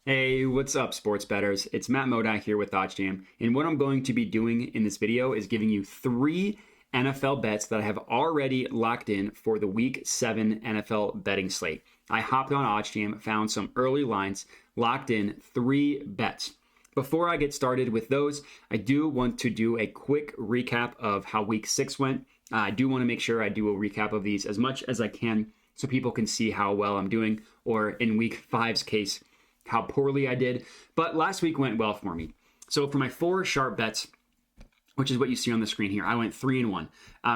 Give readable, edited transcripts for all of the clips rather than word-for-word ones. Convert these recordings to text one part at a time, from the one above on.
Hey, what's up, sports bettors? It's Matt Modak here with OddsJam, and what I'm going to be doing in this video is giving you 3 NFL bets that I have already locked in for the Week 7 NFL betting slate. I hopped on OddsJam, found some early lines, locked in 3 bets. Before I get started with those, I do want to do a quick recap of how Week 6 went. I do want to make sure I do a recap of these as much as I can so people can see how well I'm doing, or in Week 5's case, how poorly I did. But last week went well for me. So for my 4 sharp bets, which is what you see on the screen here, I went 3-1.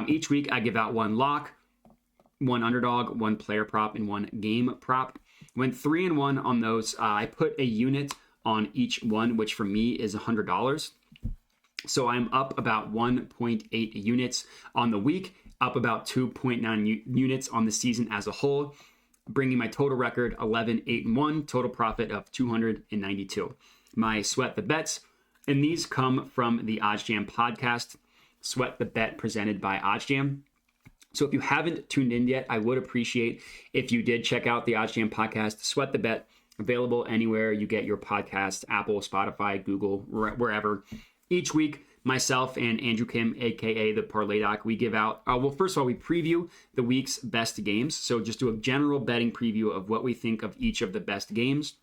Each week I give out 1 lock, 1 underdog, 1 player prop, and 1 game prop. Went 3-1 on those. I put a unit on each one, which for me is $100. So I'm up about 1.8 units on the week, up about 2.9 units on the season as a whole, bringing my total record 11-8-1, total profit of $292. My sweat the bets, and these come from the OddsJam podcast, Sweat the Bet presented by OddsJam. So if you haven't tuned in yet, I would appreciate if you did check out the OddsJam podcast, Sweat the Bet, available anywhere you get your podcast, Apple, Spotify, Google, wherever. Each week, myself and Andrew Kim, aka the Parlay Doc, we give out, well, first of all, we preview the week's best games. So just do a general betting preview of what we think of each of the best games.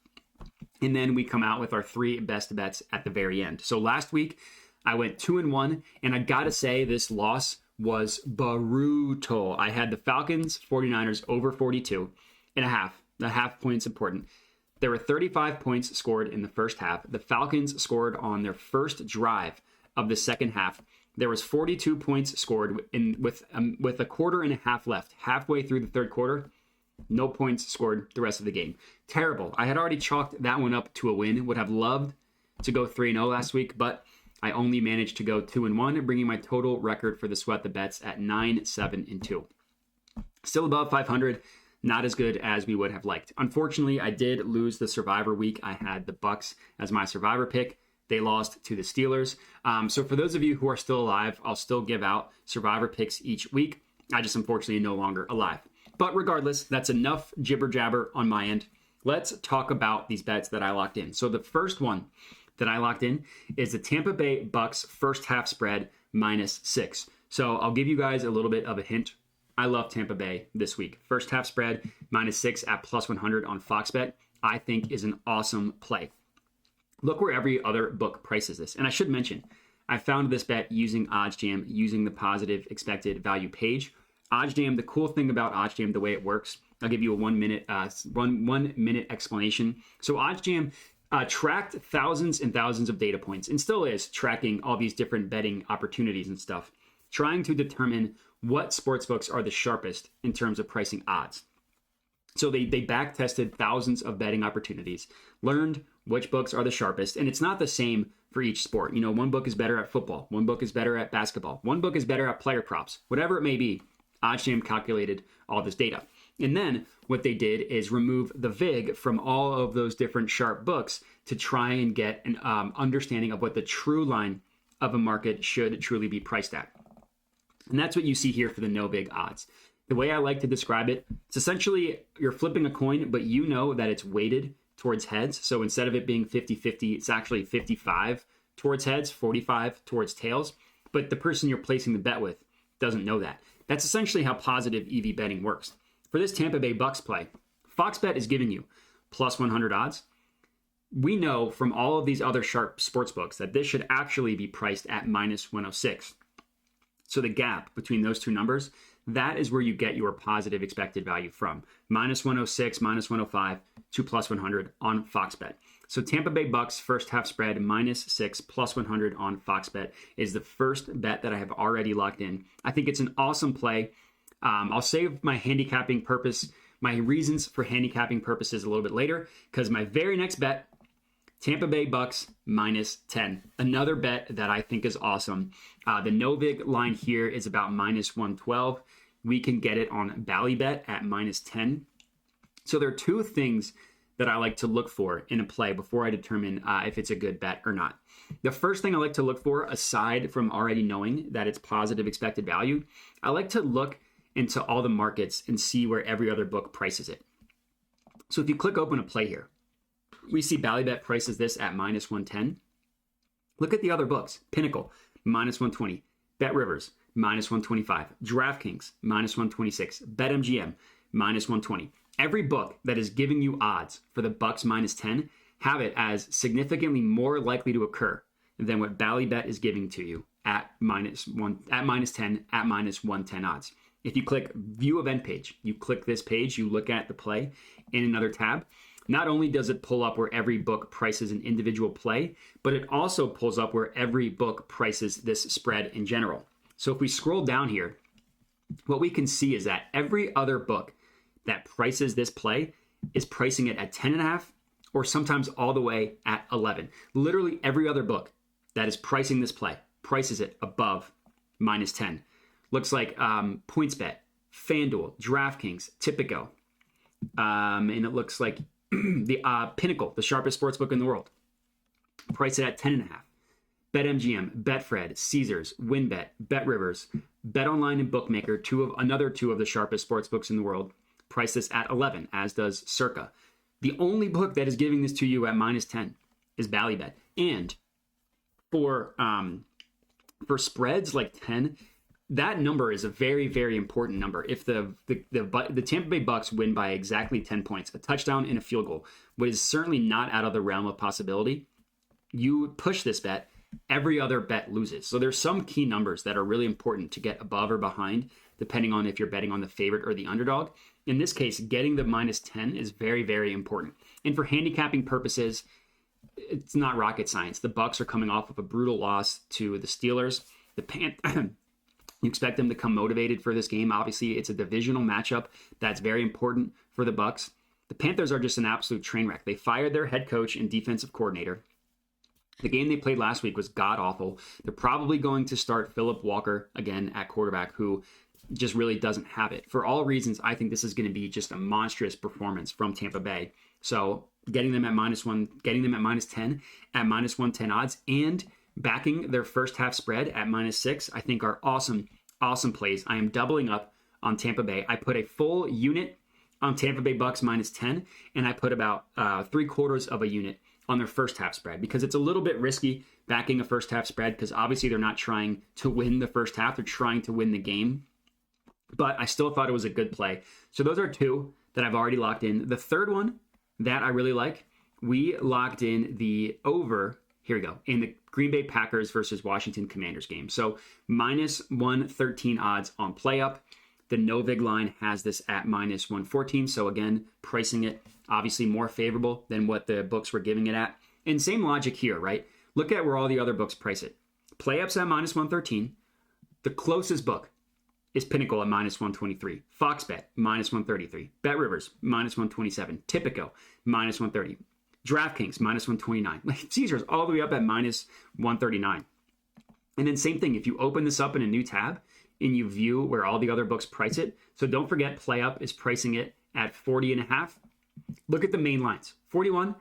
And then we come out with our 3 best bets at the very end. So last week, I went 2-1, and I gotta say this loss was brutal. I had the Falcons 49ers over 42.5. The half point's important. There were 35 points scored in the first half. The Falcons scored on their first drive of the second half. There was 42 points scored with a quarter and a half left. Halfway through the third quarter, no points scored the rest of the game. Terrible. I had already chalked that one up to a win. Would have loved to go 3-0 last week, but I only managed to go 2-1, bringing my total record for the Sweat the Bets at 9-7-2. Still above 500. Not as good as we would have liked. Unfortunately, I did lose the Survivor week. I had the Bucks as my Survivor pick. They lost to the Steelers. So for those of you who are still alive, I'll still give out Survivor picks each week. I just unfortunately am no longer alive. But regardless, that's enough jibber jabber on my end. Let's talk about these bets that I locked in. So the first one that I locked in is the Tampa Bay Bucks first half spread -6. So I'll give you guys a little bit of a hint. I love Tampa Bay this week. First half spread -6 at +100 on FoxBet, I think is an awesome play. Look where every other book prices this. And I should mention, I found this bet using OddsJam, using the positive expected value page. OddsJam, the cool thing about OddsJam, the way it works, I'll give you a 1 minute explanation. So OddsJam tracked thousands and thousands of data points and still is tracking all these different betting opportunities and stuff, trying to determine what sportsbooks are the sharpest in terms of pricing odds. So they back tested thousands of betting opportunities, learned which books are the sharpest, and it's not the same for each sport. You know, one book is better at football, one book is better at basketball, one book is better at player props, whatever it may be. OddsJam calculated all this data. And then what they did is remove the VIG from all of those different sharp books to try and get an understanding of what the true line of a market should truly be priced at. And that's what you see here for the no VIG odds. The way I like to describe it, it's essentially you're flipping a coin, but you know that it's weighted towards heads. So instead of it being 50-50, it's actually 55 towards heads, 45 towards tails. But the person you're placing the bet with doesn't know that. That's essentially how positive EV betting works. For this Tampa Bay Bucks play, FoxBet is giving you +100 odds. We know from all of these other sharp sports books that this should actually be priced at -106. So the gap between those two numbers, that is where you get your positive expected value from. -106, -105 to +100 on FoxBet. So Tampa Bay Bucks first half spread -6 +100 on FoxBet is the first bet that I have already locked in. I think it's an awesome play. I'll save my handicapping purpose, my reasons for handicapping purposes a little bit later, because my very next bet, Tampa Bay Bucks -10. Another bet that I think is awesome. The no VIG line here is about -112. We can get it on BallyBet at -10. So there are 2 things that I like to look for in a play before I determine if it's a good bet or not. The first thing I like to look for, aside from already knowing that it's positive expected value, I like to look into all the markets and see where every other book prices it. So if you click open a play here, We see BallyBet prices this at minus 110. Look at the other books. Pinnacle, minus 120. Bet Rivers, minus 125. DraftKings, minus 126. BetMGM, minus 120. Every book that is giving you odds for the Bucks minus 10 have it as significantly more likely to occur than what BallyBet is giving to you at minus 10, at minus 110 odds. If you click View Event Page, you click this page, you look at the play in another tab. Not only does it pull up where every book prices an individual play, but it also pulls up where every book prices this spread in general. So if we scroll down here, what we can see is that every other book that prices this play is pricing it at 10.5 or sometimes all the way at 11. Literally every other book that is pricing this play prices it above minus 10. Looks like PointsBet, FanDuel, DraftKings, Tipico, and it looks like the Pinnacle, the sharpest sportsbook in the world, price it at 10.5. BetMGM, Betfred, Caesars, WinBet, Bet Rivers, BetOnline, and Bookmaker, another two of the sharpest sportsbooks in the world, price this at 11, as does Circa. The only book that is giving this to you at minus 10 is BallyBet. And for spreads like 10, that number is a very, very important number. If the Tampa Bay Bucks win by exactly 10 points, a touchdown and a field goal, what is certainly not out of the realm of possibility, you push this bet, every other bet loses. So there's some key numbers that are really important to get above or behind, depending on if you're betting on the favorite or the underdog. In this case, getting the minus 10 is very, very important. And for handicapping purposes, it's not rocket science. The Bucks are coming off of a brutal loss to the Steelers. You expect them to come motivated for this game. Obviously, it's a divisional matchup that's very important for the Bucks. The Panthers are just an absolute train wreck. They fired their head coach and defensive coordinator. The game they played last week was god-awful. They're probably going to start Phillip Walker again at quarterback, who just really doesn't have it. For all reasons, I think this is going to be just a monstrous performance from Tampa Bay. So getting them at minus 10, at minus 110 odds, and backing their first half spread at minus 6, I think are awesome plays. I am doubling up on Tampa Bay. I put a full unit on Tampa Bay Bucks minus 10, and I put about 3/4 of a unit on their first half spread, because it's a little bit risky backing a first half spread, because obviously they're not trying to win the first half, they're trying to win the game. But I still thought it was a good play. So those are two that I've already locked in. The third one that I really like, we locked in the over, here we go, in the Green Bay Packers versus Washington Commanders game. So minus 113 odds on PlayUp. The Novig line has this at minus 114. So again, pricing it obviously more favorable than what the books were giving it at. And same logic here, right? Look at where all the other books price it. PlayUp's at minus 113. The closest book is Pinnacle at minus 123. FoxBet, minus 133. Bet Rivers, minus 127. Tipico, minus 130. DraftKings, minus 129. Caesars all the way up at minus 139. And then same thing, if you open this up in a new tab and you view where all the other books price it, so don't forget PlayUp is pricing it at 40.5. Look at the main lines, 41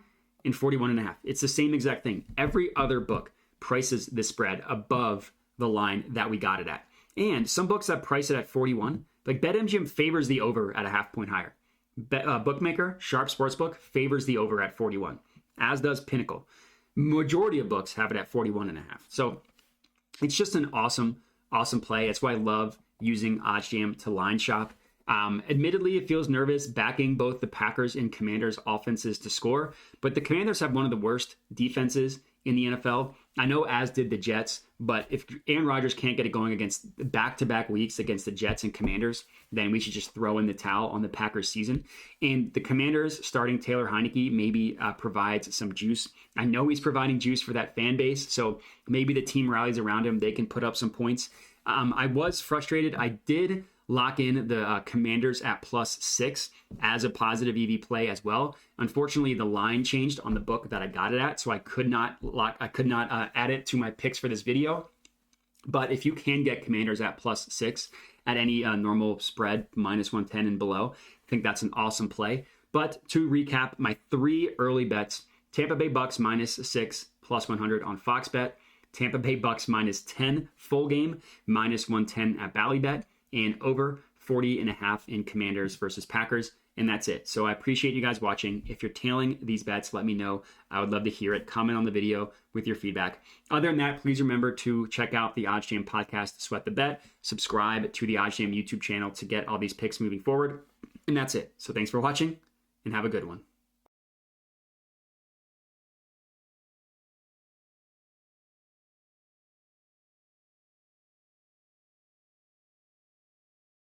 and 41.5. It's the same exact thing. Every other book prices the spread above the line that we got it at. And some books that price it at 41, like BetMGM favors the over at a half point higher. Bookmaker, Sharp Sportsbook, favors the over at 41, as does Pinnacle. Majority of books have it at 41.5. So it's just an awesome play. That's why I love using OddsJam to line shop. Admittedly, it feels nervous backing both the Packers and Commanders offenses to score, but the Commanders have one of the worst defenses in the NFL. I know, as did the Jets, but if Aaron Rodgers can't get it going against back-to-back weeks against the Jets and Commanders, then we should just throw in the towel on the Packers season. And the Commanders starting Taylor Heineke maybe provides some juice. I know he's providing juice for that fan base, so maybe the team rallies around him. They can put up some points. I was frustrated. I did lock in the Commanders at +6 as a positive EV play as well. Unfortunately, the line changed on the book that I got it at, so I could not add it to my picks for this video. But if you can get Commanders at +6 at any normal spread, minus 110 and below, I think that's an awesome play. But to recap, my 3 early bets: Tampa Bay Bucks -6 +100 on FoxBet, Tampa Bay Bucks -10 full game -110 at BallyBet, and over 40.5 in Commanders versus Packers. And that's it. So I appreciate you guys watching. If you're tailing these bets, let me know. I would love to hear it. Comment on the video with your feedback. Other than that, please remember to check out the OddsJam podcast, Sweat the Bet. Subscribe to the OddsJam YouTube channel to get all these picks moving forward. And that's it. So thanks for watching and have a good one.